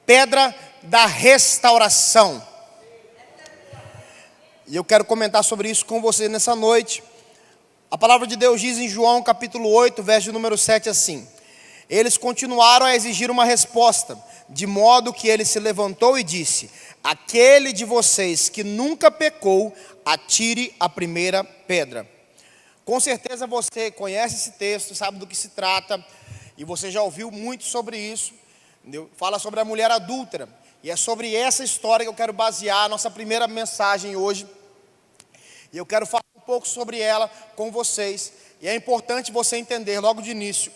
Pedra da restauração. E eu quero comentar sobre isso com você nessa noite. A palavra de Deus diz em João capítulo 8, verso número 7 assim: eles continuaram a exigir uma resposta, de modo que ele se levantou e disse: aquele de vocês que nunca pecou, atire a primeira pedra. Com certeza você conhece esse texto, sabe do que se trata, e você já ouviu muito sobre isso. Fala sobre a mulher adúltera, e é sobre essa história que eu quero basear a nossa primeira mensagem hoje. E eu quero falar um pouco sobre ela com vocês. E é importante você entender logo de início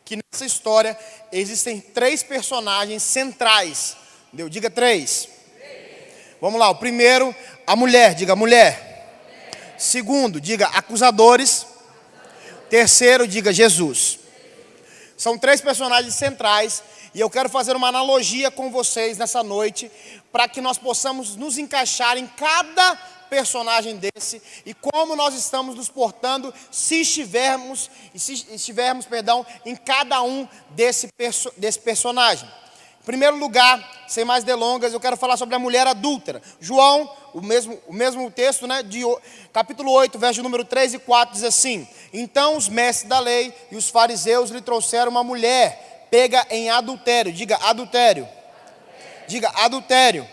que nessa história existem 3 personagens centrais. Diga 3. Vamos lá, o primeiro, a mulher, diga mulher. Segundo, diga acusadores. Terceiro, diga Jesus. São 3 personagens centrais. E eu quero fazer uma analogia com vocês nessa noite, para que nós possamos nos encaixar em cada personagem desse, e como nós estamos nos portando se estivermos em cada um desse personagem. Em primeiro lugar, sem mais delongas, eu quero falar sobre a mulher adúltera. João, o mesmo texto, de capítulo 8, verso número 3 e 4, diz assim: então os mestres da lei e os fariseus lhe trouxeram uma mulher pega em adultério, diga adultério, diga adultério,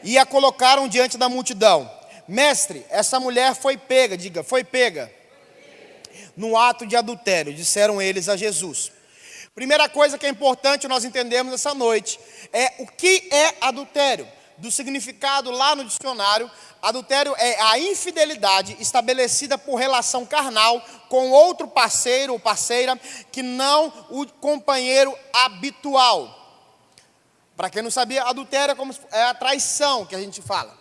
e a colocaram diante da multidão. Mestre, essa mulher foi pega, diga, foi pega no ato de adultério, disseram eles a Jesus. Primeira coisa que é importante nós entendermos essa noite é o que é adultério. Do significado lá no dicionário, adultério é a infidelidade estabelecida por relação carnal com outro parceiro ou parceira que não o companheiro habitual. Para quem não sabia, adultério é a traição que a gente fala.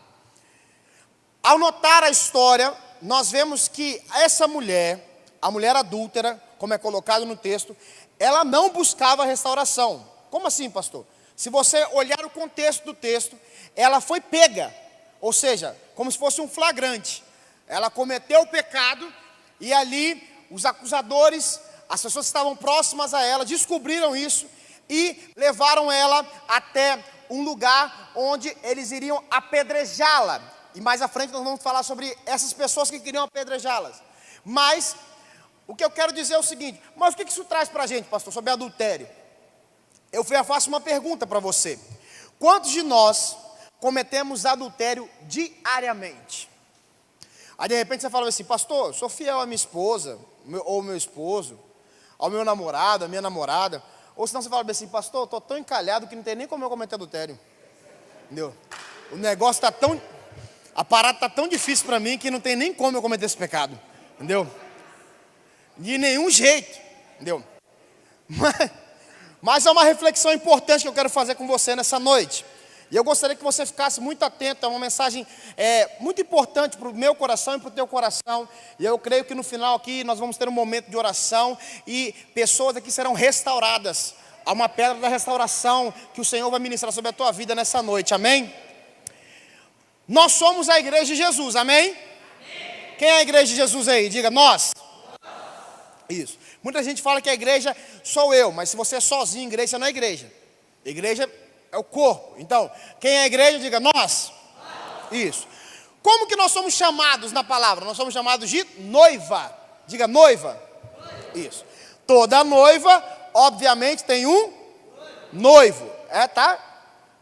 Ao notar a história, nós vemos que essa mulher, a mulher adúltera, como é colocado no texto, ela não buscava restauração. Como assim, pastor? Se você olhar o contexto do texto, ela foi pega, ou seja, como se fosse um flagrante. Ela cometeu o pecado e ali os acusadores, as pessoas que estavam próximas a ela, descobriram isso e levaram ela até um lugar onde eles iriam apedrejá-la. E mais à frente nós vamos falar sobre essas pessoas que queriam apedrejá-las. Mas o que eu quero dizer é o seguinte: mas o que isso traz para a gente, pastor, sobre adultério? Eu faço uma pergunta para você: quantos de nós cometemos adultério diariamente? Aí de repente você fala assim: pastor, eu sou fiel à minha esposa, ou meu esposo, ao meu namorado, à minha namorada. Ou senão você fala assim: pastor, eu estou tão encalhado que não tem nem como eu cometer adultério. Entendeu? O negócio está tão... a parada está tão difícil para mim que não tem nem como eu cometer esse pecado. Entendeu? De nenhum jeito. Entendeu? Mas é uma reflexão importante que eu quero fazer com você nessa noite. E eu gostaria que você ficasse muito atento, é uma mensagem muito importante para o meu coração e para o teu coração. E eu creio que no final aqui nós vamos ter um momento de oração e pessoas aqui serão restauradas. Há uma pedra da restauração que o Senhor vai ministrar sobre a tua vida nessa noite, amém? Nós somos a igreja de Jesus, amém? Quem é a igreja de Jesus aí? Diga, nós. Isso. Muita gente fala que a igreja sou eu, mas se você é sozinho, igreja não é igreja. Igreja é o corpo. Então, quem é a igreja, diga nós. Isso. Como que nós somos chamados na palavra? Nós somos chamados de noiva. Diga noiva. Isso. Toda noiva, obviamente, tem um noivo. Tá?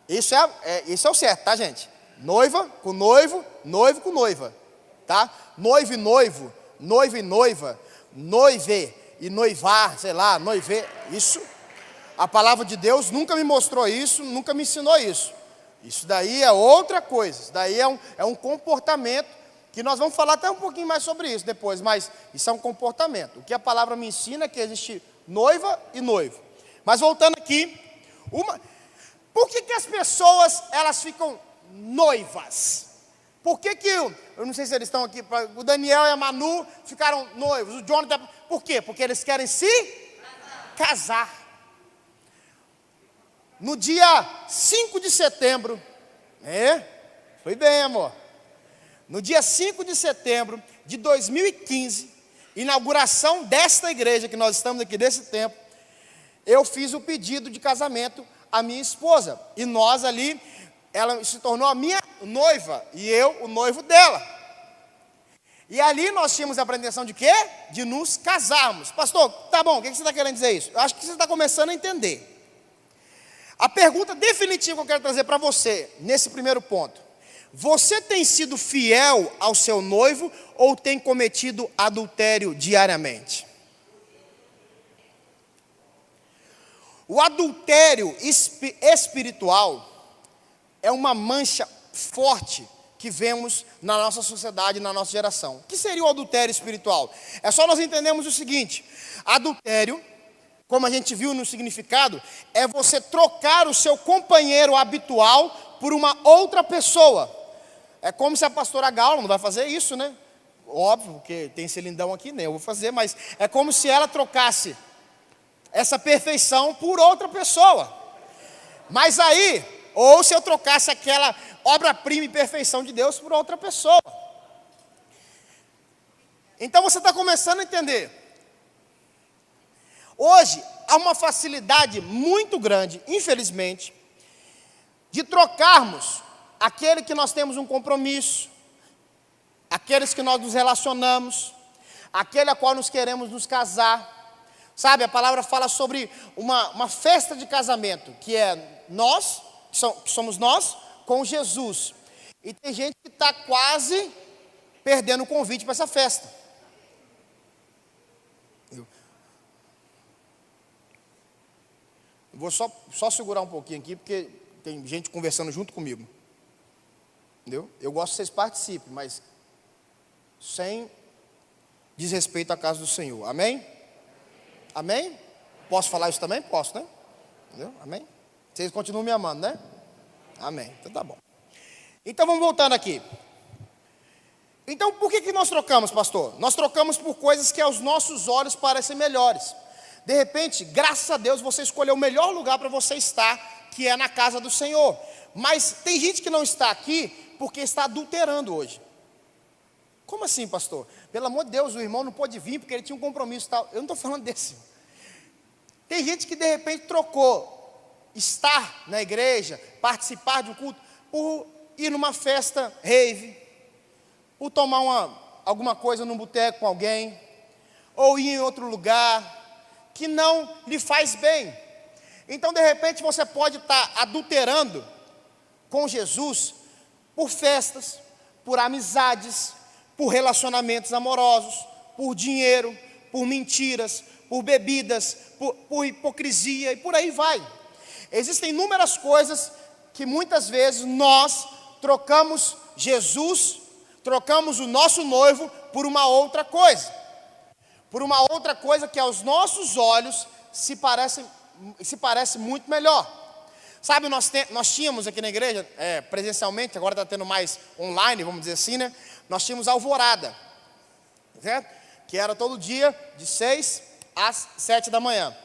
Isso é o certo, tá, gente? Noiva com noivo, noivo com noiva. Tá? Noivo e noivo, noivo e noiva, noive e noivar, sei lá, noive. Isso, a palavra de Deus nunca me mostrou isso, nunca me ensinou isso. Isso daí é outra coisa, isso daí é um comportamento, que nós vamos falar até um pouquinho mais sobre isso depois, mas isso é um comportamento. O que a palavra me ensina é que existe noiva e noivo. Mas voltando aqui, por que as pessoas, elas ficam noivas? Por que eu não sei se eles estão aqui, o Daniel e a Manu ficaram noivos, o Jonathan, por quê? Porque eles querem se casar. No dia 5 de setembro, foi bem, amor. No dia 5 de setembro de 2015, inauguração desta igreja que nós estamos aqui, desse tempo, eu fiz o pedido de casamento à minha esposa. E nós ali, ela se tornou a minha noiva e eu o noivo dela. E ali nós tínhamos a pretensão de quê? De nos casarmos. Pastor, tá bom, o que você está querendo dizer isso? Eu acho que você está começando a entender. A pergunta definitiva que eu quero trazer para você, nesse primeiro ponto: você tem sido fiel ao seu noivo ou tem cometido adultério diariamente? O adultério espiritual é uma mancha forte que vemos na nossa sociedade, na nossa geração. O que seria o adultério espiritual? É só nós entendermos o seguinte: adultério, como a gente viu no significado, é você trocar o seu companheiro habitual por uma outra pessoa. É como se a pastora Gaula não vai fazer isso, né? Óbvio, porque tem esse lindão aqui, nem eu vou fazer, mas é como se ela trocasse essa perfeição por outra pessoa. Mas aí, ou se eu trocasse aquela obra-prima e perfeição de Deus por outra pessoa. Então você está começando a entender. Hoje, há uma facilidade muito grande, infelizmente, de trocarmos aquele que nós temos um compromisso, aqueles que nós nos relacionamos, aquele a qual nós queremos nos casar. Sabe, a palavra fala sobre uma festa de casamento, que é nós, que somos nós, com Jesus. E tem gente que está quase perdendo o convite para essa festa. Eu vou só segurar um pouquinho aqui, porque tem gente conversando junto comigo. Entendeu? Eu gosto que vocês participem, mas sem desrespeito à casa do Senhor. Amém? Amém? Posso falar isso também? Posso, né? Entendeu? Amém? Vocês continuam me amando, né? Amém. Então tá bom. Então vamos voltando aqui. Então por que nós trocamos, pastor? Nós trocamos por coisas que aos nossos olhos parecem melhores. De repente, graças a Deus, você escolheu o melhor lugar para você estar, que é na casa do Senhor. Mas tem gente que não está aqui porque está adulterando hoje. Como assim, pastor? Pelo amor de Deus, o irmão não pôde vir porque ele tinha um compromisso e tal. Eu não estou falando desse. Tem gente que de repente trocou estar na igreja, participar de um culto, por ir numa festa rave, por tomar alguma coisa num boteco com alguém, ou ir em outro lugar que não lhe faz bem. Então, de repente, você pode estar adulterando com Jesus por festas, por amizades, por relacionamentos amorosos, por dinheiro, por mentiras, por bebidas, por hipocrisia e por aí vai. Existem inúmeras coisas que muitas vezes nós trocamos Jesus, trocamos o nosso noivo por uma outra coisa. Por uma outra coisa que aos nossos olhos se parece muito melhor. Sabe, nós tínhamos aqui na igreja, presencialmente, agora está tendo mais online, vamos dizer assim, né? Nós tínhamos a alvorada, certo? Que era todo dia, de 6 às 7 da manhã.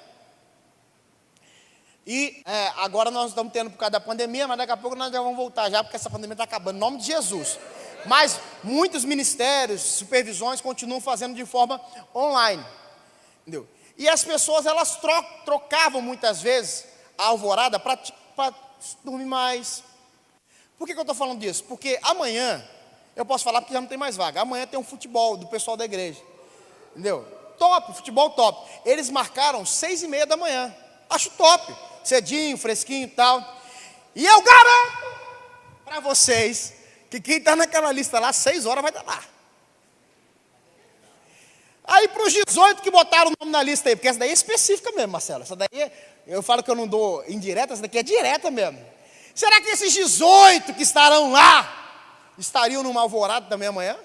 E agora nós estamos tendo por causa da pandemia, mas daqui a pouco nós já vamos voltar já, porque essa pandemia está acabando, em nome de Jesus. Mas muitos ministérios, supervisões continuam fazendo de forma online, entendeu? E as pessoas, elas trocavam muitas vezes a alvorada para dormir mais. Por que eu estou falando disso? Porque amanhã, eu posso falar porque já não tem mais vaga, amanhã tem um futebol do pessoal da igreja, entendeu? Top, futebol top. Eles marcaram 6:30 da manhã, acho top, cedinho, fresquinho e tal. E eu garanto para vocês que quem está naquela lista lá, 6 horas vai estar lá. Aí para os 18 que botaram o nome na lista aí, porque essa daí é específica mesmo, Marcelo. Essa daí, eu falo que eu não dou indireta, essa daqui é direta mesmo. Será que esses 18 que estarão lá, estariam numa alvorada também amanhã?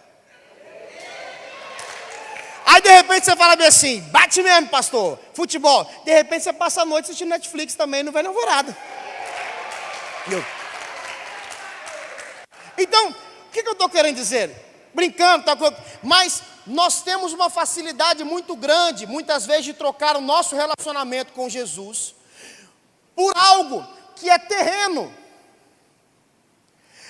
Aí de repente você fala bem assim, bate mesmo, pastor, futebol. De repente você passa a noite assistindo Netflix também, não vai na alvorada. Então, o que eu estou querendo dizer? Brincando, mas nós temos uma facilidade muito grande, muitas vezes, de trocar o nosso relacionamento com Jesus por algo que é terreno.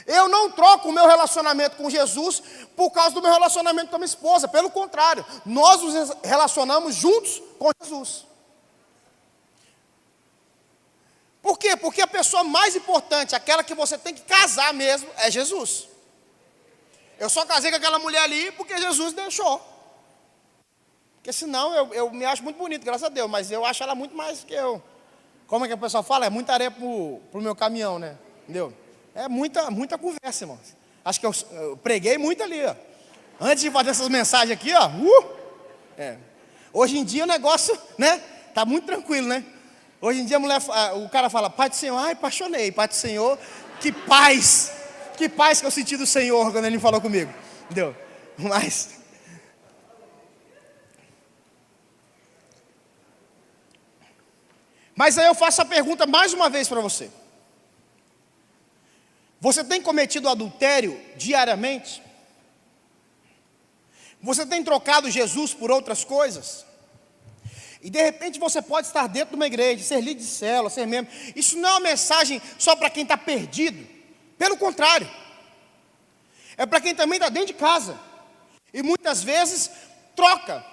Eu não troco o meu relacionamento com Jesus por causa do meu relacionamento com a minha esposa. Pelo contrário, nós nos relacionamos juntos com Jesus. Por quê? Porque a pessoa mais importante, aquela que você tem que casar mesmo, é Jesus. Eu só casei com aquela mulher ali porque Jesus deixou. Porque senão eu me acho muito bonito, graças a Deus, mas eu acho ela muito mais que eu. Como é que o pessoal fala? É muita areia pro meu caminhão, né? Entendeu? É muita conversa, irmão. Acho que eu preguei muito ali, ó. Antes de fazer essas mensagens aqui, ó. Hoje em dia o negócio, né? Tá muito tranquilo, né? Hoje em dia o cara fala, Pai do Senhor, ai, apaixonei, Pai do Senhor, que paz que eu senti do Senhor quando Ele falou comigo. Entendeu? Mas aí eu faço a pergunta mais uma vez para você. Você tem cometido adultério diariamente? Você tem trocado Jesus por outras coisas? E de repente você pode estar dentro de uma igreja, ser líder de célula, ser membro. Isso não é uma mensagem só para quem está perdido. Pelo contrário. É para quem também está dentro de casa. E muitas vezes troca.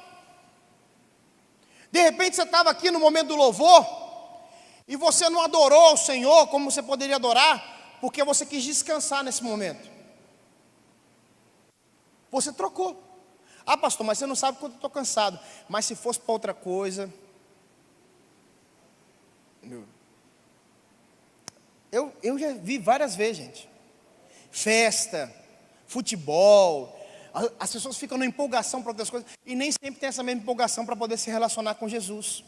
De repente você estava aqui no momento do louvor e você não adorou o Senhor como você poderia adorar, porque você quis descansar nesse momento. Você trocou. Ah, pastor, mas você não sabe quanto eu estou cansado. Mas se fosse para outra coisa. Eu já vi várias vezes, gente. Festa, futebol. As pessoas ficam na empolgação para outras coisas. E nem sempre tem essa mesma empolgação para poder se relacionar com Jesus.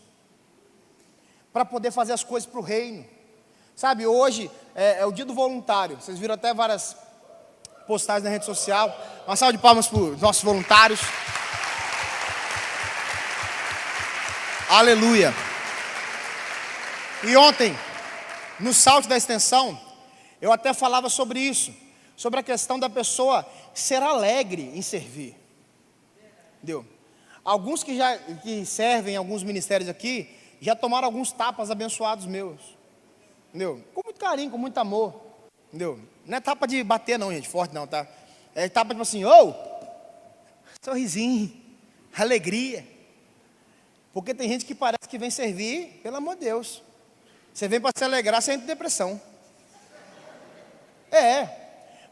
Para poder fazer as coisas para o reino. Sabe, hoje é o dia do voluntário. Vocês viram até várias postagens na rede social. Uma salva de palmas para os nossos voluntários. Aleluia. E ontem, no salto da extensão, eu até falava sobre isso. Sobre a questão da pessoa ser alegre em servir. Entendeu? Alguns que servem em alguns ministérios aqui, já tomaram alguns tapas abençoados meus. Entendeu? Com muito carinho, com muito amor. Entendeu? Não é tapa de bater não, gente, forte não, tá? É tapa tipo assim, sorrisinho, alegria. Porque tem gente que parece que vem servir, pelo amor de Deus. Você vem para se alegrar, você entra em depressão.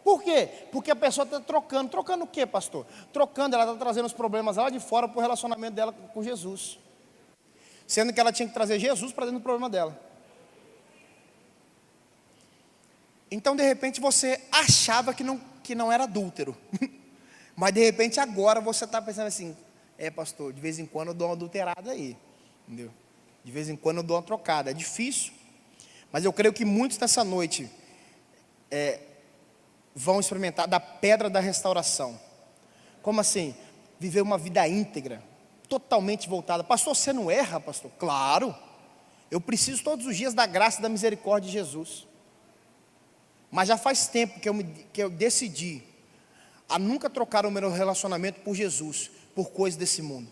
Por quê? Porque a pessoa está trocando. Trocando o quê, pastor? Trocando, ela está trazendo os problemas lá de fora para o relacionamento dela com Jesus. Sendo que ela tinha que trazer Jesus para dentro do problema dela. Então, de repente, você achava que não era adúltero. Mas, de repente, agora você está pensando assim, pastor, de vez em quando eu dou uma adulterada aí. Entendeu? De vez em quando eu dou uma trocada. É difícil. Mas eu creio que muitos nessa noite vão experimentar da pedra da restauração. Como assim? Viver uma vida íntegra, totalmente voltada. Pastor, você não erra, pastor? Claro. Eu preciso todos os dias da graça e da misericórdia de Jesus. Mas já faz tempo que eu decidi a nunca trocar o meu relacionamento por Jesus, por coisas desse mundo.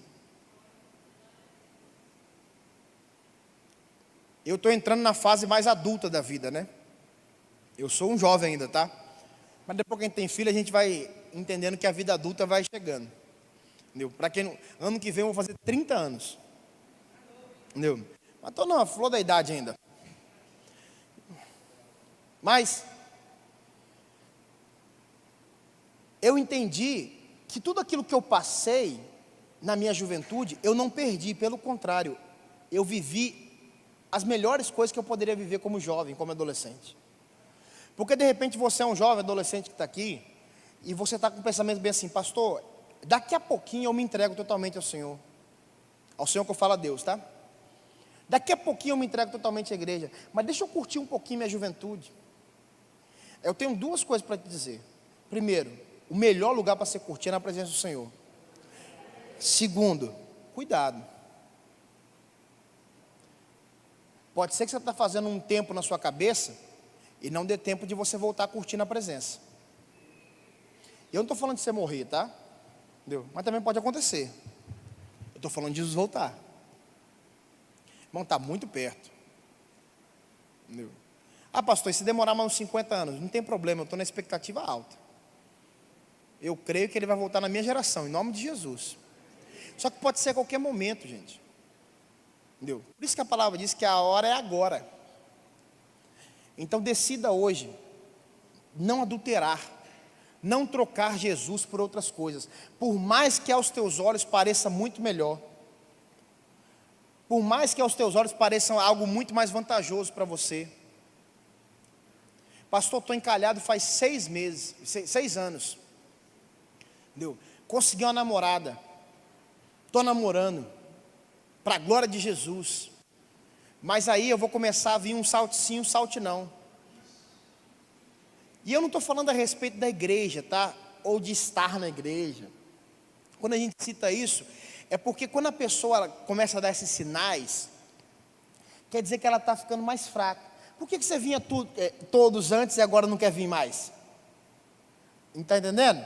Eu estou entrando na fase mais adulta da vida, né? Eu sou um jovem ainda, tá? Mas depois que a gente tem filho, a gente vai entendendo que a vida adulta vai chegando. Entendeu? Para quem não, ano que vem eu vou fazer 30 anos. Entendeu? Mas estou na flor da idade ainda. Mas eu entendi que tudo aquilo que eu passei na minha juventude, eu não perdi, pelo contrário, eu vivi as melhores coisas que eu poderia viver como jovem, como adolescente. Porque de repente você é um jovem adolescente que está aqui, e você está com um pensamento bem assim, pastor, daqui a pouquinho eu me entrego totalmente ao Senhor que eu falo a Deus, tá? Daqui a pouquinho eu me entrego totalmente à igreja, mas deixa eu curtir um pouquinho minha juventude. Eu tenho duas coisas para te dizer. Primeiro, o melhor lugar para você curtir é na presença do Senhor. Segundo, cuidado. Pode ser que você está fazendo um tempo na sua cabeça e não dê tempo de você voltar a curtir na presença. Eu não estou falando de você morrer, tá? Entendeu? Mas também pode acontecer. Eu estou falando de Jesus voltar. Irmão, está muito perto. Entendeu? Ah, pastor, e se demorar mais uns 50 anos? Não tem problema, eu estou na expectativa alta. Eu creio que ele vai voltar na minha geração, em nome de Jesus. Só que pode ser a qualquer momento, gente. Entendeu? Por isso que a palavra diz que a hora é agora. Então decida hoje não adulterar, não trocar Jesus por outras coisas, por mais que aos teus olhos pareça muito melhor, por mais que aos teus olhos pareça algo muito mais vantajoso para você. Pastor, estou encalhado faz 6 meses, 6 anos, entendeu? Consegui uma namorada, estou namorando, para a glória de Jesus, mas aí eu vou começar a vir um salto sim, um salto não. E eu não estou falando a respeito da igreja, tá? Ou de estar na igreja. Quando a gente cita isso, é porque quando a pessoa ela começa a dar esses sinais, quer dizer que ela está ficando mais fraca. Por que você vinha todos antes e agora não quer vir mais? Está entendendo?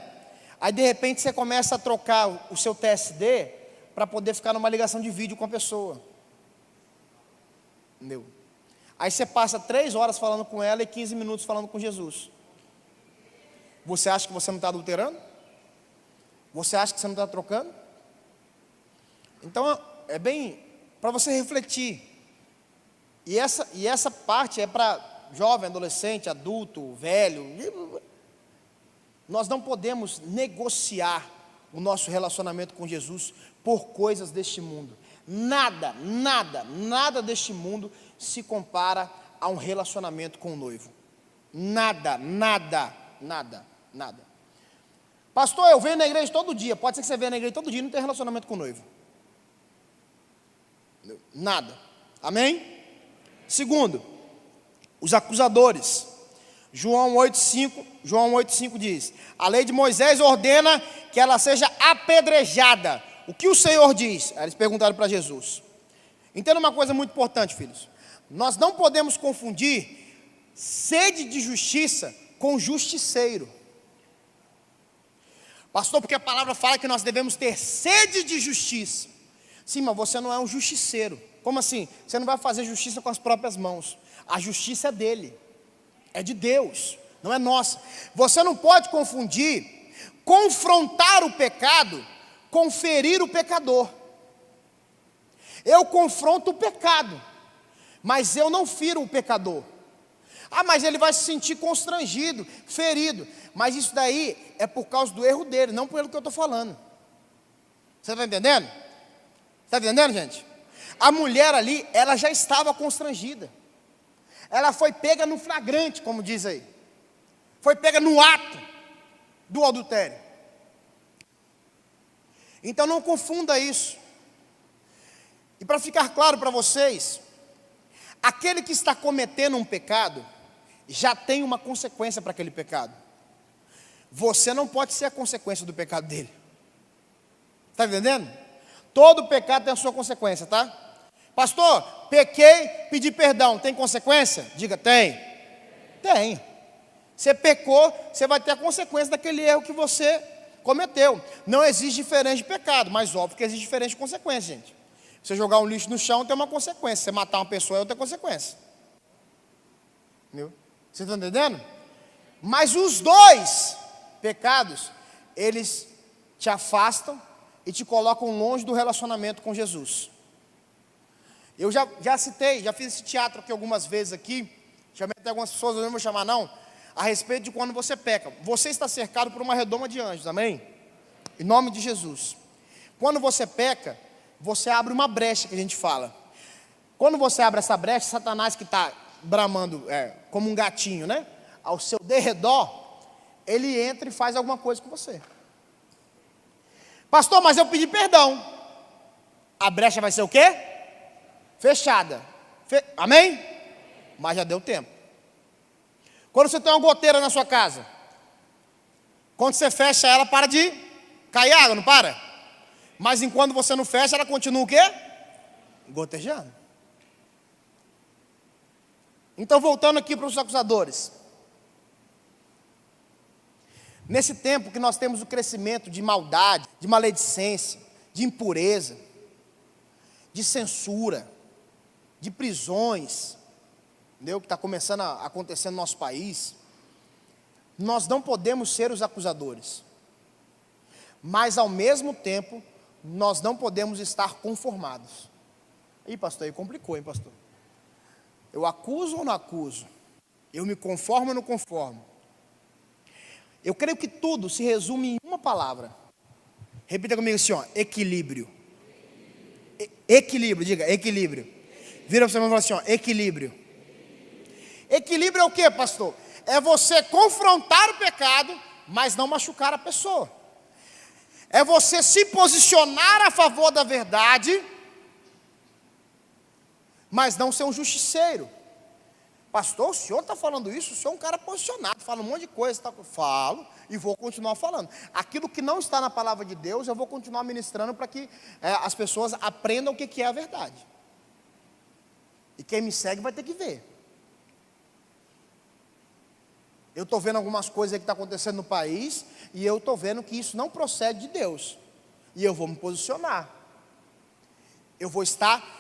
Aí de repente você começa a trocar o seu TSD para poder ficar numa ligação de vídeo com a pessoa. Entendeu? Aí você passa 3 horas falando com ela e 15 minutos falando com Jesus. Você acha que você não está adulterando? Você acha que você não está trocando? Então é bem para você refletir. E essa parte é para jovem, adolescente, adulto, velho. Nós não podemos negociar o nosso relacionamento com Jesus por coisas deste mundo. Nada deste mundo se compara a um relacionamento com o noivo. Nada. Pastor, eu venho na igreja todo dia. Pode ser que você venha na igreja todo dia e não tenha relacionamento com o noivo. Nada. Amém? Segundo, os acusadores. João 8,5 diz: a lei de Moisés ordena que ela seja apedrejada. O que o Senhor diz? Aí eles perguntaram para Jesus. Entenda uma coisa muito importante, filhos. Nós não podemos confundir sede de justiça com justiceiro. Pastor, porque a palavra fala que nós devemos ter sede de justiça. Sim, mas você não é um justiceiro. Como assim? Você não vai fazer justiça com as próprias mãos. A justiça é dele. É de Deus, não é nossa. Você não pode confundir confrontar o pecado com ferir o pecador. Eu confronto o pecado, mas eu não firo o pecador. Ah, mas ele vai se sentir constrangido, ferido. Mas isso daí é por causa do erro dele, não pelo que eu estou falando. Você está entendendo? Está entendendo, gente? A mulher ali, ela já estava constrangida. Ela foi pega no flagrante, como diz aí. Foi pega no ato do adultério. Então não confunda isso. E para ficar claro para vocês, aquele que está cometendo um pecado, já tem uma consequência para aquele pecado. Você não pode ser a consequência do pecado dele. Está entendendo? Todo pecado tem a sua consequência, tá? Pastor, pequei, pedi perdão, tem consequência? Diga, tem. Tem. Você pecou, você vai ter a consequência daquele erro que você cometeu. Não existe diferença de pecado, mas óbvio que existe diferença de consequência, gente. Você jogar um lixo no chão tem uma consequência, você matar uma pessoa é outra consequência. Entendeu? Você está entendendo? Mas os dois pecados, eles te afastam e te colocam longe do relacionamento com Jesus. Eu já citei, já fiz esse teatro aqui algumas vezes aqui, chamei até algumas pessoas, eu não vou chamar não, a respeito de quando você peca. Você está cercado por uma redoma de anjos, amém? Em nome de Jesus. Quando você peca, você abre uma brecha, que a gente fala. Quando você abre essa brecha, Satanás que está bramando como um gatinho, né? Ao seu derredor, ele entra e faz alguma coisa com você. Pastor, mas eu pedi perdão. A brecha vai ser o quê? Fechada. Amém? Mas já deu tempo. Quando você tem uma goteira na sua casa, quando você fecha ela, para de cair água, não para? Mas enquanto você não fecha, ela continua o quê? Gotejando. Então, voltando aqui para os acusadores. Nesse tempo que nós temos o crescimento de maldade, de maledicência, de impureza, de censura, de prisões, entendeu? Que está começando a acontecer no nosso país. Nós não podemos ser os acusadores, mas ao mesmo tempo, nós não podemos estar conformados. Ih, pastor, aí complicou, hein, pastor? Eu acuso ou não acuso? Eu me conformo ou não conformo? Eu creio que tudo se resume em uma palavra. Repita comigo assim, ó, equilíbrio. Equilíbrio, diga, equilíbrio. Vira para você e fala assim, ó, equilíbrio. Equilíbrio é o que, pastor? É você confrontar o pecado, mas não machucar a pessoa. É você se posicionar a favor da verdade, mas não ser um justiceiro. Pastor, o senhor está falando isso? O senhor é um cara posicionado, fala um monte de coisa. Tá? Falo e vou continuar falando. Aquilo que não está na palavra de Deus, eu vou continuar ministrando para que as pessoas aprendam o que é a verdade. E quem me segue vai ter que ver. Eu estou vendo algumas coisas que estão acontecendo no país, e eu estou vendo que isso não procede de Deus. E eu vou me posicionar. Eu vou estar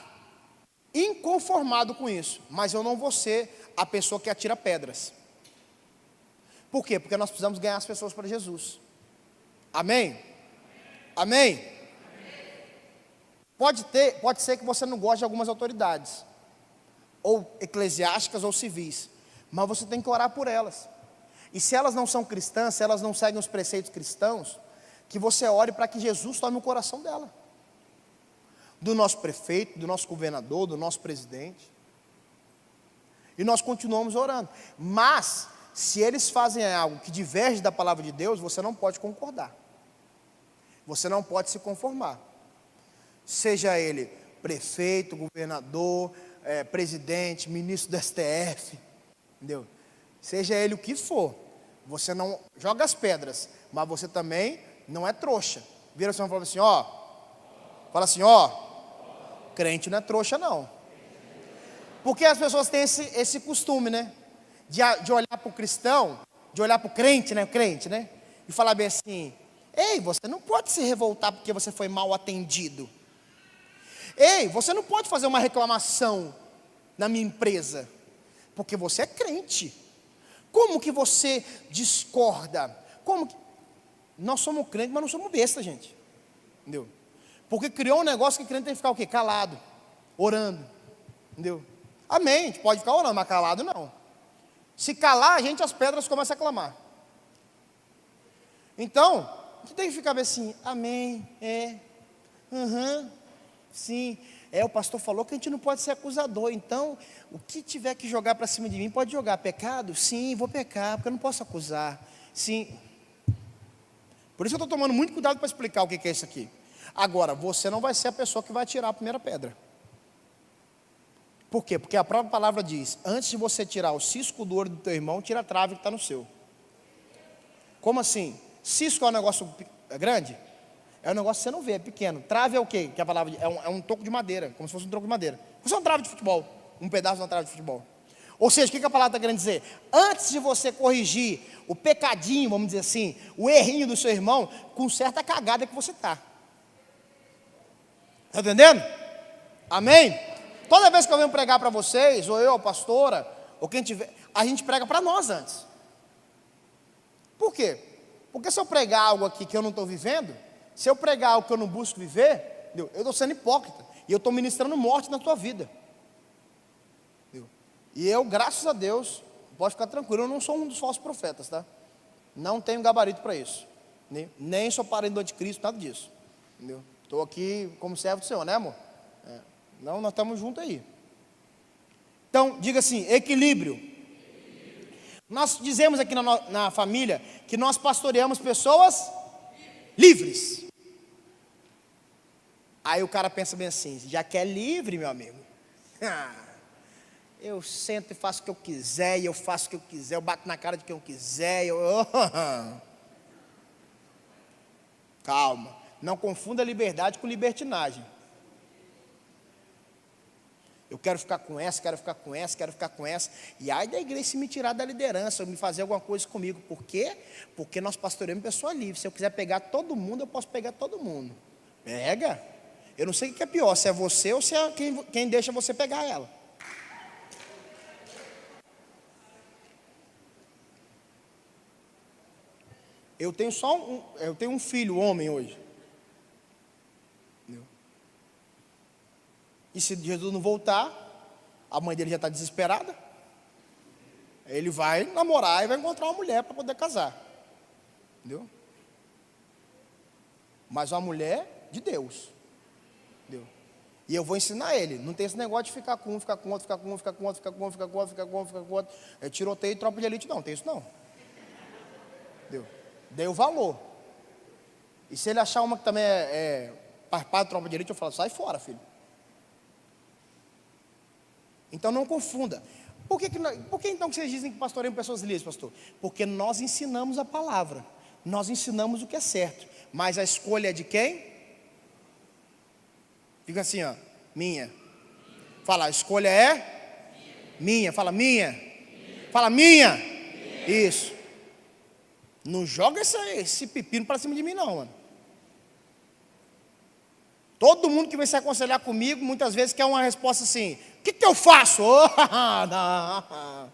inconformado com isso, mas eu não vou ser a pessoa que atira pedras. Por quê? Porque nós precisamos ganhar as pessoas para Jesus. Amém? Amém? Pode ser que você não goste de algumas autoridades, ou eclesiásticas ou civis, mas você tem que orar por elas. E se elas não são cristãs, se elas não seguem os preceitos cristãos, que você ore para que Jesus tome o coração dela. Do nosso prefeito, do nosso governador, do nosso presidente. E nós continuamos orando. Mas, se eles fazem algo que diverge da palavra de Deus, você não pode concordar. Você não pode se conformar. Seja ele prefeito, governador, presidente, ministro do STF, entendeu? Seja ele o que for, você não joga as pedras, mas você também não é trouxa. Vira assim e fala assim, ó. Fala assim, ó. Crente não é trouxa, não. Porque as pessoas têm esse costume, né? De olhar para o cristão, de olhar para o crente, né? E falar bem assim, ei, você não pode se revoltar porque você foi mal atendido. Ei, você não pode fazer uma reclamação na minha empresa, porque você é crente. Como que você discorda? Nós somos crentes, mas não somos besta, gente. Entendeu? Porque criou um negócio que crente tem que ficar o quê? Calado, orando. Entendeu? Amém, a gente pode ficar orando, mas calado não. Se calar, as pedras começam a clamar. Então, a gente tem que ficar bem assim, amém, sim. O pastor falou que a gente não pode ser acusador, então, o que tiver que jogar para cima de mim, pode jogar. Pecado? Sim, vou pecar, porque eu não posso acusar. Sim. Por isso eu estou tomando muito cuidado para explicar o que é isso aqui. Agora, você não vai ser a pessoa que vai tirar a primeira pedra. Por quê? Porque a própria palavra diz, antes de você tirar o cisco do olho do teu irmão, tira a trave que está no seu. Como assim? Cisco é um negócio grande? É um negócio que você não vê, é pequeno. Trave é o quê? Que a palavra é um toco de madeira, como se fosse um troco de madeira. Isso é um trave de futebol, um pedaço de uma trave de futebol. Ou seja, o que a palavra está querendo dizer? Antes de você corrigir o pecadinho, vamos dizer assim, o errinho do seu irmão, com certa cagada que você está. Está entendendo? Amém? Toda vez que eu venho pregar para vocês, ou eu, a pastora, ou quem tiver, a gente prega para nós antes. Por quê? Porque se eu pregar algo aqui que eu não estou vivendo, se eu pregar algo que eu não busco viver, eu estou sendo hipócrita. E eu estou ministrando morte na tua vida. E eu, graças a Deus, pode ficar tranquilo, eu não sou um dos falsos profetas, tá? Não tenho gabarito para isso. Nem sou parente do anticristo, nada disso. Estou aqui como servo do Senhor, né, amor? Não, nós estamos juntos aí. Então, diga assim, equilíbrio. Nós dizemos aqui na família que nós pastoreamos pessoas livres. Aí o cara pensa bem assim, já que é livre, meu amigo, eu sento e faço o que eu quiser, e eu faço o que eu quiser, eu bato na cara de quem eu quiser, Calma, não confunda liberdade com libertinagem. Eu quero ficar com essa, quero ficar com essa, quero ficar com essa. E aí da igreja se me tirar da liderança, me fazer alguma coisa comigo. Por quê? Porque nós pastoreamos pessoa livre. Se eu quiser pegar todo mundo, eu posso pegar todo mundo. Pega. Eu não sei o que é pior, se é você ou se é quem deixa você pegar ela. Eu tenho um filho, homem, hoje. Entendeu? E se Jesus não voltar, a mãe dele já está desesperada. Ele vai namorar e vai encontrar uma mulher para poder casar. Entendeu? Mas uma mulher de Deus. Entendeu? E eu vou ensinar ele. Não tem esse negócio de ficar com um, ficar com outro, ficar com um, ficar com outro, ficar com outro, ficar com outro, ficar com outro, ficar com outro. É tiroteio e tropa de elite, não. Tem isso não. Entendeu? Dei o valor. E se ele achar uma que também é parpada de tropa de elite, eu falo, sai fora, filho. Então não confunda. Por que então que vocês dizem que pastoreiam pessoas livres, pastor? Porque nós ensinamos a palavra. Nós ensinamos o que é certo. Mas a escolha é de quem? Fica assim, ó. Minha. Fala, a escolha é? Minha. Fala, minha. Fala, minha. Isso. Não joga esse pepino para cima de mim, não, mano. Todo mundo que vem se aconselhar comigo, muitas vezes quer uma resposta assim: o que eu faço? Não.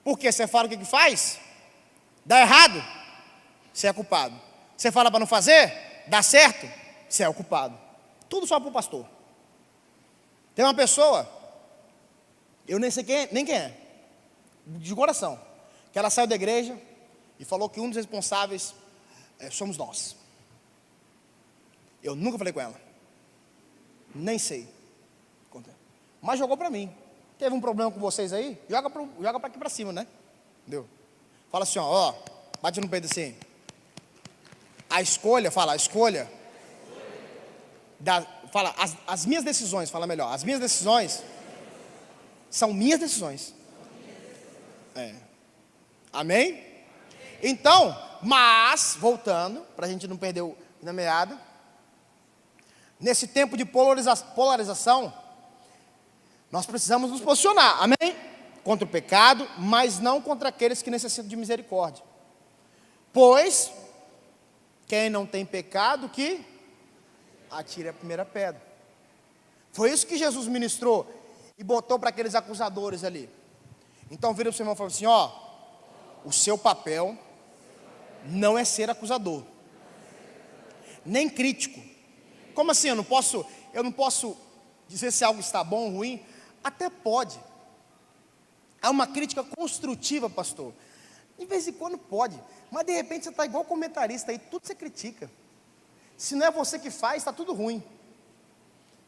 Porque você fala o que faz? Dá errado? Você é culpado. Você fala para não fazer? Dá certo? Você é o culpado. Tudo só para o pastor. Tem uma pessoa, eu nem sei nem quem é, de coração, que ela saiu da igreja e falou que um dos responsáveis somos nós. Eu nunca falei com ela. Nem sei. Mas jogou para mim. Teve um problema com vocês aí? Joga para aqui para cima, né? Entendeu? Fala assim, ó, bate no peito assim. A escolha, fala, a escolha. Fala, as minhas decisões, fala melhor. As minhas decisões são minhas decisões. Amém? Então, mas, voltando, para a gente não perder na meada. Nesse tempo de polarização, nós precisamos nos posicionar, amém? Contra o pecado, mas não contra aqueles que necessitam de misericórdia. Pois, quem não tem pecado, que atire a primeira pedra. Foi isso que Jesus ministrou e botou para aqueles acusadores ali. Então vira para o seu irmão e fala assim, ó, o seu papel não é ser acusador, nem crítico. Como assim? Eu não posso dizer se algo está bom ou ruim? Até pode. É uma crítica construtiva, pastor. De vez em quando pode. Mas de repente você está igual comentarista aí, tudo você critica. Se não é você que faz, está tudo ruim.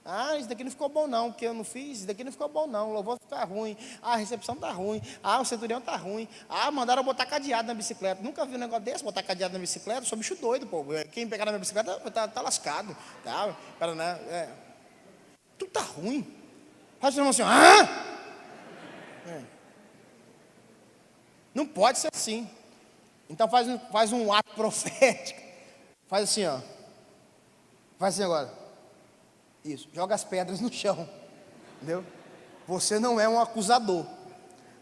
Ah, isso daqui não ficou bom não, que eu não fiz, isso daqui não ficou bom não, o louvor está ruim, a recepção está ruim, o centurião está ruim, mandaram botar cadeado na bicicleta. Nunca vi um negócio desse, botar cadeado na bicicleta, sou bicho doido, pô. Quem pegar na minha bicicleta tá lascado. Tá? Tudo está ruim. Faz assim, Não pode ser assim. Então faz um ato profético. Faz assim, ó. Faz assim agora. Isso, joga as pedras no chão. Entendeu? Você não é um acusador.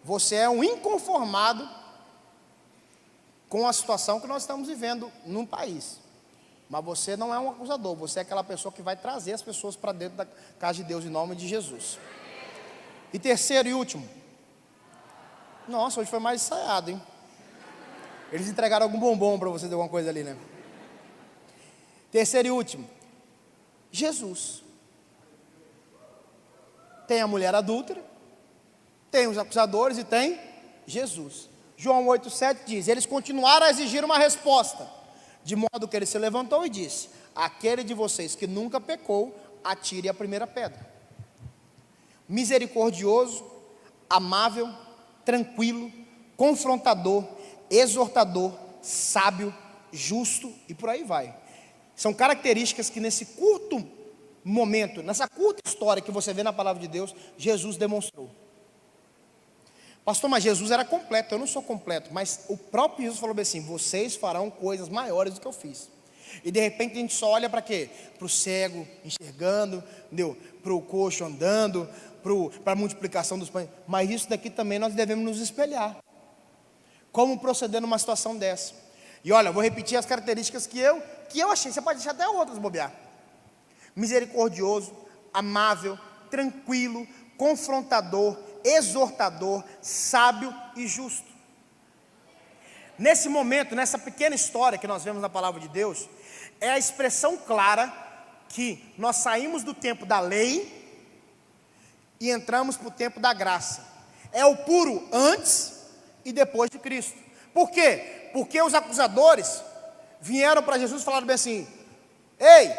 Você é um inconformado com a situação que nós estamos vivendo no país. Mas você não é um acusador. Você é aquela pessoa que vai trazer as pessoas para dentro da casa de Deus em nome de Jesus. E terceiro e último. Nossa, hoje foi mais ensaiado, hein? Eles entregaram algum bombom para você de alguma coisa ali, né? Terceiro e último. Jesus. Tem a mulher adúltera, tem os acusadores e tem Jesus. João 8,7 diz: eles continuaram a exigir uma resposta, de modo que ele se levantou e disse: aquele de vocês que nunca pecou, atire a primeira pedra. Misericordioso, amável, tranquilo, confrontador, exortador, sábio, justo e por aí vai. São características que nesse curto momento, nessa curta história que você vê na palavra de Deus, Jesus demonstrou. Pastor, mas Jesus era completo, eu não sou completo, mas o próprio Jesus falou assim: vocês farão coisas maiores do que eu fiz. E de repente a gente só olha para quê? Para o cego enxergando, para o coxo andando, para a multiplicação dos pães. Mas isso daqui também nós devemos nos espelhar. Como proceder numa situação dessa? E olha, vou repetir as características que eu achei, você pode deixar até outras bobear. Misericordioso, amável, tranquilo, confrontador, exortador, sábio e justo. nesse momento, nessa pequena história que nós vemos na palavra de Deus, é a expressão clara que nós saímos do tempo da lei e entramos para o tempo da graça. É o puro antes e depois de Cristo. Por quê? Porque os acusadores vieram para Jesus e falaram bem assim: ei,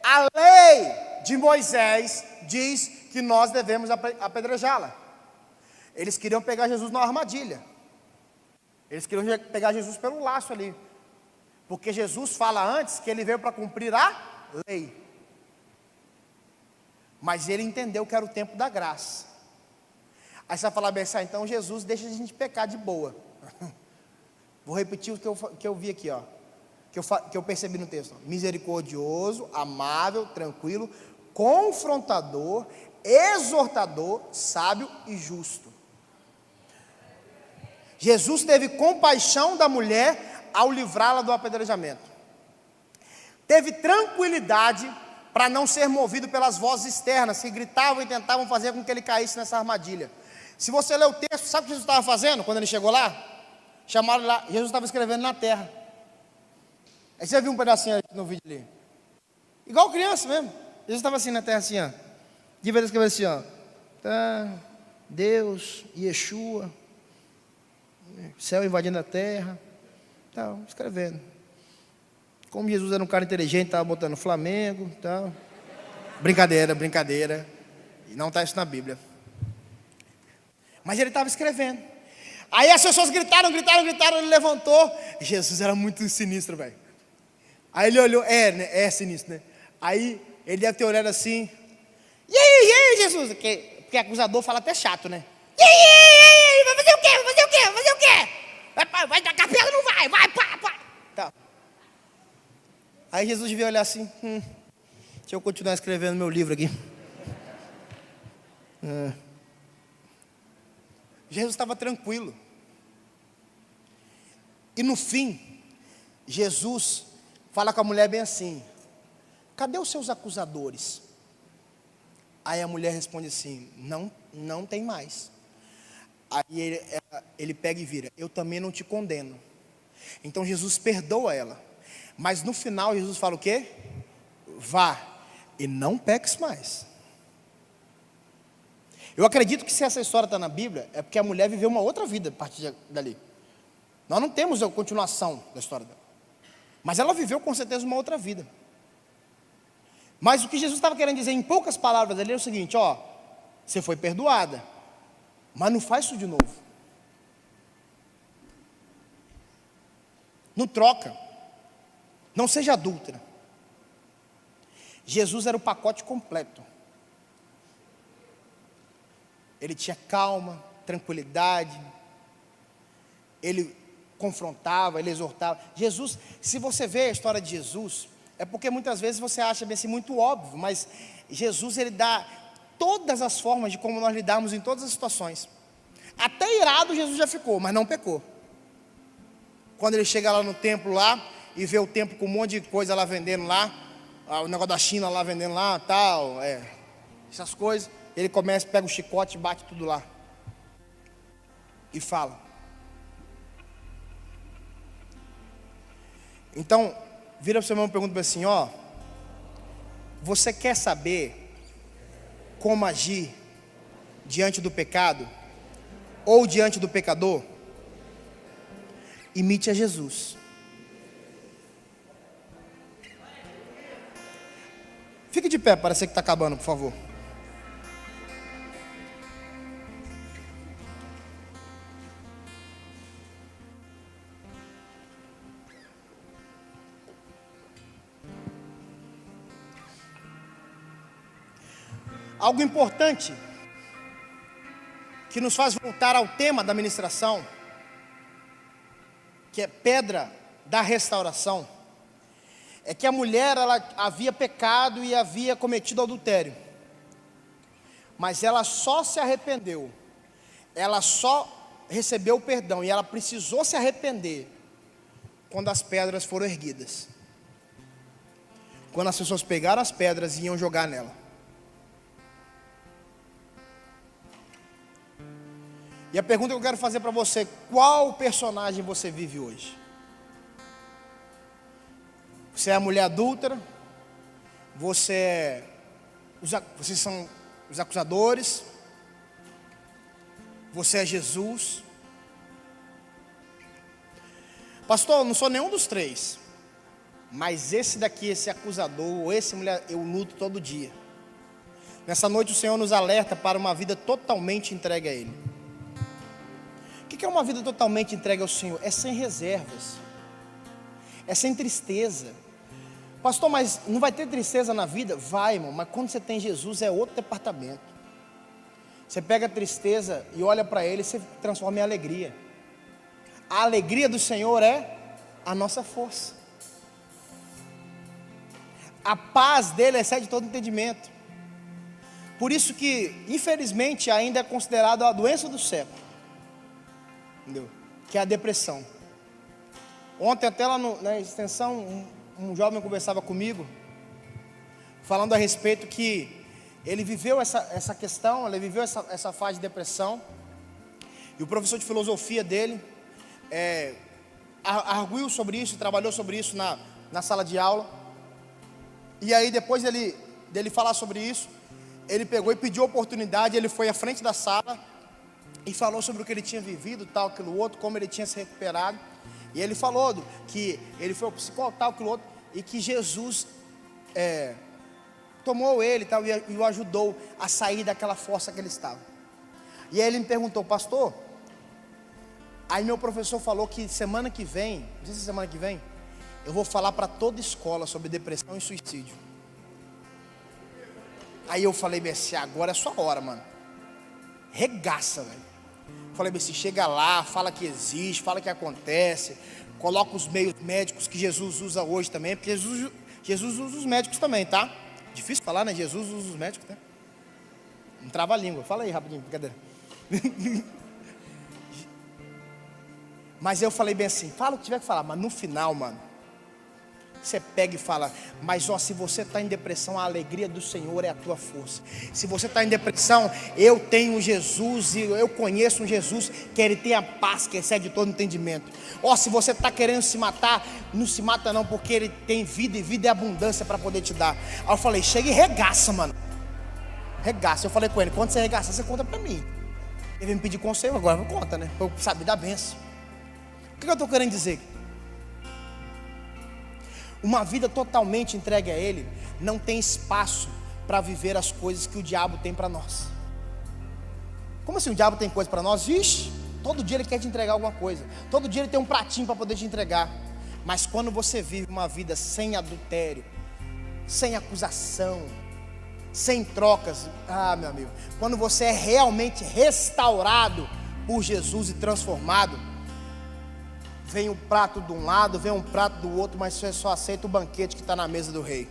a lei de Moisés diz que nós devemos apedrejá-la. Eles queriam pegar Jesus na armadilha. Eles queriam pegar Jesus pelo laço ali. Porque Jesus fala antes que ele veio para cumprir a lei. Mas ele entendeu que era o tempo da graça. Aí você vai falar bem assim: então Jesus deixa a gente pecar de boa. Vou repetir o que eu vi aqui, ó, que eu percebi no texto: misericordioso, amável, tranquilo, confrontador, exortador, sábio e justo. Jesus teve compaixão da mulher ao livrá-la do apedrejamento. Teve tranquilidade para não ser movido pelas vozes externas que gritavam e tentavam fazer com que ele caísse nessa armadilha. Se você ler o texto, sabe o que Jesus estava fazendo quando ele chegou lá? Chamaram lá, Jesus estava escrevendo na terra. Aí você viu um pedacinho ali no vídeo ali, igual criança mesmo. Jesus estava assim na terra, assim, ó, de vez escrever assim, ó, tá, Deus, Yeshua, céu invadindo a terra, tal, escrevendo. Como Jesus era um cara inteligente, estava botando Flamengo, tal. Brincadeira. E não está isso na Bíblia. Mas ele estava escrevendo. Aí as pessoas gritaram, ele levantou. Jesus era muito sinistro, velho. Aí ele olhou, é sinistro, né? Aí ele deve ter olhado assim. E aí, Jesus? Porque acusador fala até chato, né? E aí, vai fazer o quê? Vai tacar pedra, não vai, pá. Tá. Aí Jesus devia olhar assim, deixa eu continuar escrevendo meu livro aqui. Jesus estava tranquilo. E no fim, Jesus fala com a mulher bem assim: cadê os seus acusadores? Aí a mulher responde assim: não tem mais. Aí ele pega e vira: eu também não te condeno. Então Jesus perdoa ela. Mas no final Jesus fala o quê? Vá e não peques mais. Eu acredito que se essa história está na Bíblia, é porque a mulher viveu uma outra vida a partir dali. Nós não temos a continuação da história dela. Mas ela viveu com certeza uma outra vida. Mas o que Jesus estava querendo dizer em poucas palavras ali é o seguinte: ó, você foi perdoada, mas não faz isso de novo. Não troca. Não seja adúltera. Jesus era o pacote completo. Ele tinha calma, tranquilidade. Ele confrontava, ele exortava. Jesus, se você vê a história de Jesus, é porque muitas vezes você acha bem assim muito óbvio, mas Jesus, ele dá todas as formas de como nós lidarmos em todas as situações. Até irado Jesus já ficou, mas não pecou. Quando ele chega lá no templo lá e vê o templo com um monte de coisa lá vendendo lá, o negócio da China lá vendendo lá, tal, essas coisas, ele começa, pega o chicote e bate tudo lá e fala. Então, vira para o seu irmão e pergunta assim: ó, você quer saber como agir diante do pecado ou diante do pecador? Imite a Jesus. Fique de pé, parece que está acabando, por favor. Algo importante que nos faz voltar ao tema da ministração, que é pedra da restauração, é que a mulher, ela havia pecado e havia cometido adultério, mas ela só se arrependeu, ela só recebeu o perdão, e ela precisou se arrepender quando as pedras foram erguidas, quando as pessoas pegaram as pedras e iam jogar nela. E a pergunta que eu quero fazer para você: qual personagem você vive hoje? Você é a mulher adúltera? Vocês são os acusadores? Você é Jesus? Pastor, eu não sou nenhum dos três. Mas esse daqui, esse acusador, ou esse mulher, eu luto todo dia. Nessa noite o Senhor nos alerta para uma vida totalmente entregue a Ele. O que é uma vida totalmente entregue ao Senhor? É sem reservas. É sem tristeza. Pastor, mas não vai ter tristeza na vida? Vai, irmão, mas quando você tem Jesus é outro departamento. Você pega a tristeza e olha para Ele e você transforma em alegria. A alegria do Senhor é a nossa força. A paz dele excede todo entendimento. Por isso que, infelizmente, ainda é considerado a doença do século. Entendeu? Que é a depressão. Ontem até lá na extensão, um jovem conversava comigo, falando a respeito que ele viveu essa questão, ele viveu essa fase de depressão. E o professor de filosofia dele arguiu sobre isso, trabalhou sobre isso na sala de aula. E aí depois dele falar sobre isso, ele pegou e pediu oportunidade. Ele foi à frente da sala e falou sobre o que ele tinha vivido, tal, aquilo outro, como ele tinha se recuperado. E ele falou que ele foi ao psicólogo, tal, aquilo outro, e que Jesus tomou ele, tal, e o ajudou a sair daquela força que ele estava. E aí ele me perguntou: pastor, aí meu professor falou que semana que vem, não sei se é semana que vem, eu vou falar para toda escola sobre depressão e suicídio. Aí eu falei bem assim: agora é sua hora, mano. Regaça, velho. Falei bem assim: chega lá, fala que existe, fala que acontece, coloca os meios médicos que Jesus usa hoje também, porque Jesus usa os médicos também, tá? Difícil falar, né? Jesus usa os médicos, tá? Não trava a língua. Fala aí rapidinho, brincadeira. Mas eu falei bem assim: fala o que tiver que falar, mas no final, mano, você pega e fala: mas ó, se você está em depressão, a alegria do Senhor é a tua força. Se você está em depressão, eu tenho um Jesus, e eu conheço um Jesus que Ele tem a paz que excede todo entendimento. Ó, se você está querendo se matar, não se mata não, porque Ele tem vida, e vida é abundância para poder te dar. Aí eu falei: chega e regaça, mano. Regaça. Eu falei com ele: quando você regaçar, você conta para mim. Ele veio me pedir conselho, agora eu conta, né? Para eu saber da benção. O que eu estou querendo dizer? Uma vida totalmente entregue a Ele não tem espaço para viver as coisas que o diabo tem para nós. Como assim o diabo tem coisa para nós? Ixi, todo dia ele quer te entregar alguma coisa. Todo dia ele tem um pratinho para poder te entregar. Mas quando você vive uma vida sem adultério, sem acusação, sem trocas, meu amigo, quando você é realmente restaurado por Jesus e transformado, vem um prato de um lado, vem um prato do outro, mas você só aceita o banquete que está na mesa do rei.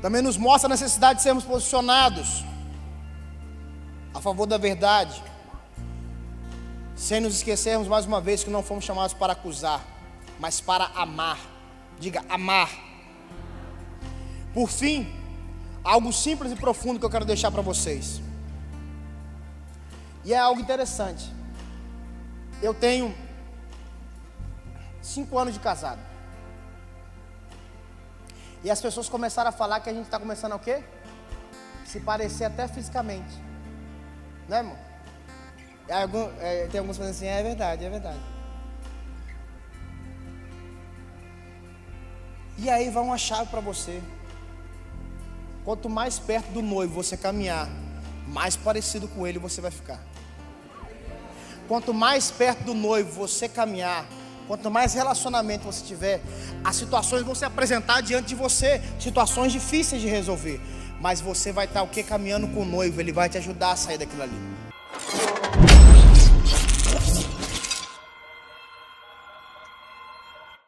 Também nos mostra a necessidade de sermos posicionados a favor da verdade, sem nos esquecermos mais uma vez que não fomos chamados para acusar, mas para amar. Diga: amar. Por fim, algo simples e profundo que eu quero deixar para vocês. E é algo interessante. Eu tenho 5 anos de casado. E as pessoas começaram a falar que a gente está começando a o quê? Se parecer até fisicamente. Né, irmão? Tem alguns que dizem assim: é verdade, é verdade. E aí vai uma chave para você. Quanto mais perto do noivo você caminhar, mais parecido com ele você vai ficar. Quanto mais perto do noivo você caminhar, quanto mais relacionamento você tiver, as situações vão se apresentar diante de você, situações difíceis de resolver, mas você vai estar o que? Caminhando com o noivo. Ele vai te ajudar a sair daquilo ali.